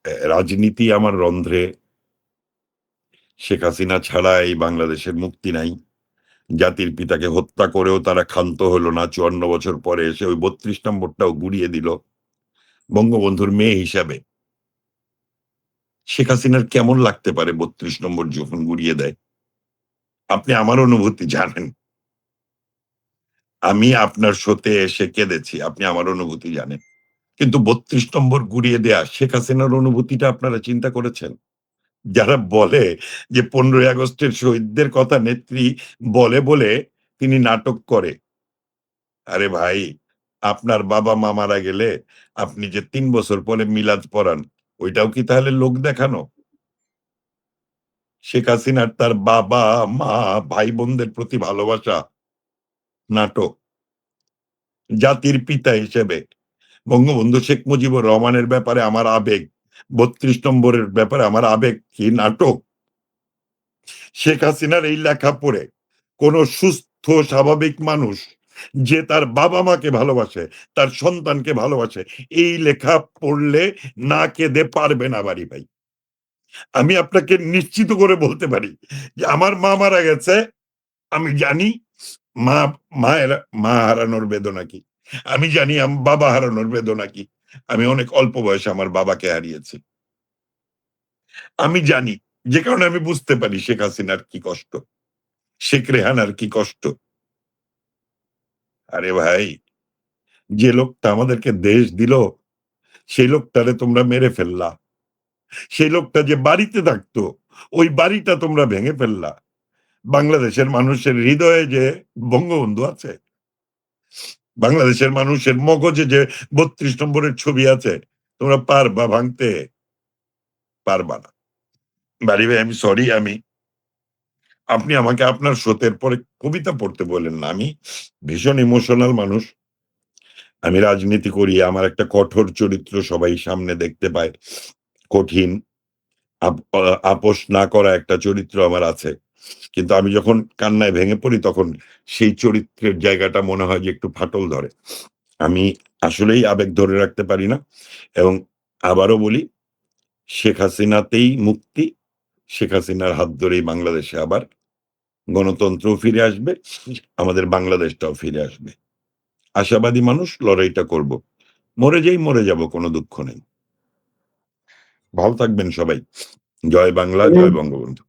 রাজনীতি আমার রন্ধ্রে। শেখ হাসিনা ছাড়া এই বাংলাদেশের মুক্তি নাই। জাতির পিতাকে হত্যা করেও তারা ক্ষান্ত হলো না। ৫৪ বছর পরে এসে ওই ৩২ নম্বরটাও গুড়িয়ে দিল বঙ্গবন্ধুর মেয়ে হিসাবে। শেখ হাসিনার কেমন লাগতে পারে ৩২ নম্বর যখন গুড়িয়ে দেয়? আপনি আমার অনুভূতি জানেন। আমি আপনার শোতে এসে কেঁদেছি। আপনি আমার অনুভূতি জানেন। কিন্তু ৩২ নম্বর গুড়িয়ে দেয়া শেখ হাসিনার অনুভূতিটা আপনারা চিন্তা করেছেন? যারা বলে যে ১৫ই আগস্টের শহীদদের কথা নেত্রী বলে বলে তিনি নাটক করে। আরে ভাই, আপনার বাবা-মা মারা গেলে আপনি যে ৩ বছর পরে মিলাদ পড়ান, ওইটাও কি তাহলে লোক দেখানো? শেখ হাসিনার তার বাবা, মা, ভাই-বোনদের প্রতি ভালোবাসা নাটক। জাতির পিতা হিসেবে বঙ্গবন্ধু শেখ মুজিবুর রহমানের ব্যাপারে আমার আবেগ, ৩২ নম্বরের ব্যাপারে আমার আবেগ কি নাটক? শেখ হাসিনার এই লেখা পড়ে কোন সুস্থ স্বাভাবিক মানুষ যে তার বাবা-মাকে ভালোবাসে, তার সন্তানকে ভালোবাসে, এই লেখা পড়লে না কেঁদে পারবে না বাড়ি ভাই। আমি আপনাকে নিশ্চিত করে বলতে পারি যে আমার মা মারা গেছে। আমি জানি মা মায়ের মা হারানোর বেদনা কি। আমি জানি বাবা হারানোর বেদনা কি। আমি অনেক অল্প বয়সে আমার বাবাকে হারিয়েছি। আমি জানি, যে কারণে আমি বুঝতে পারি শেখ হাসিনার কি কষ্ট, শেখ রেহানার কি কষ্ট। আরে ভাই, যে লোকটা আমাদেরকে দেশ দিল, সেই লোকটারে তোমরা মেরে ফেললা। সেই লোকটা যে বাড়িতে থাকতো, ওই বাড়িটা তোমরা ভেঙে ফেললা। বাংলাদেশের মানুষের হৃদয়ে যে বঙ্গবন্ধু আছে, বাংলাদেশের মানুষের মগজে যে ৩২ নম্বরের ছবি আছে, তোমরা পারবা ভাঙতে? পারবা না। বাড়ি ভাই, আমি সরি। আপনি আমাকে আপনার শোতের পরে কবিতা পড়তে বললেন না। আমি ভীষণ ইমোশনাল মানুষ। আমি রাজনীতি করি। আমার একটা কঠোর চরিত্র সবাই সামনে দেখতে পায়। কঠিন, আপোস না করা একটা চরিত্র আমার আছে। কিন্তু আমি যখন কান্নায় ভেঙে পড়ি তখন সেই চরিত্রের জায়গাটা মনে হয় যে একটু ফাটল ধরে। আমি আসলেই আবেগ ধরে রাখতে পারি না। এবং আবারও বলি, শেখ হাসিনাতেই মুক্তি। শেখ হাসিনার হাত ধরেই বাংলাদেশে আবার গণতন্ত্রও ফিরে আসবে। আমাদের বাংলাদেশটাও ফিরে আসবে। আশাবাদী মানুষ, লড়াইটা করব। মরে যাই, মরে যাব, কোনো দুঃখ নেই। ভালো থাকবেন সবাই। জয় বাংলা, জয় বঙ্গবন্ধু।